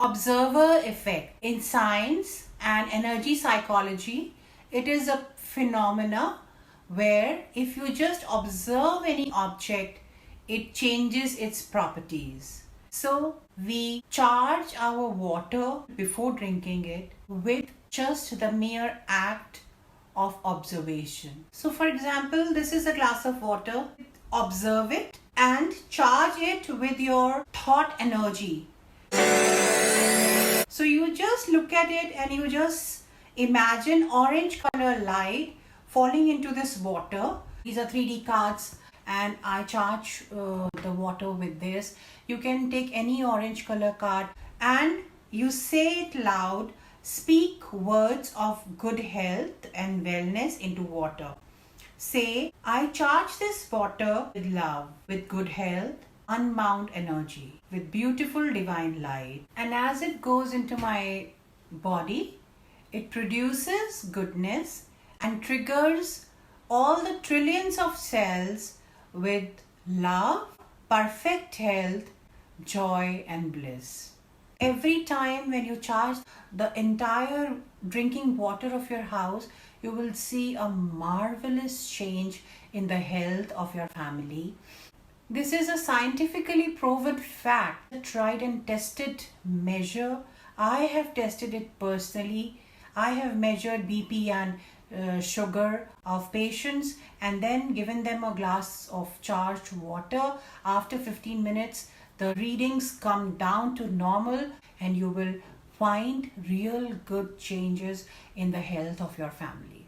Observer effect. In science and energy psychology, it is a phenomena where if you just observe any object, it changes its properties. So we charge our water before drinking it with just the mere act of observation. So for example, this is a glass of water. Observe it and charge it with your thought energy. So you just look at it and you just imagine orange color light falling into this water. These are 3D cards and I charge the water with this. You can take any orange color card and you say it loud. Speak words of good health and wellness into water. Say, I charge this water with love, with good health, unbound energy, with beautiful divine light. And as it goes into my body, it produces goodness and triggers all the trillions of cells with love, perfect health, joy and bliss. Every time when you charge the entire drinking water of your house, you will see a marvelous change in the health of your family. This is a scientifically proven fact, a tried and tested measure. I have tested it personally. I have measured BP and sugar of patients and then given them a glass of charged water. After 15 minutes, the readings come down to normal and you will find real good changes in the health of your family.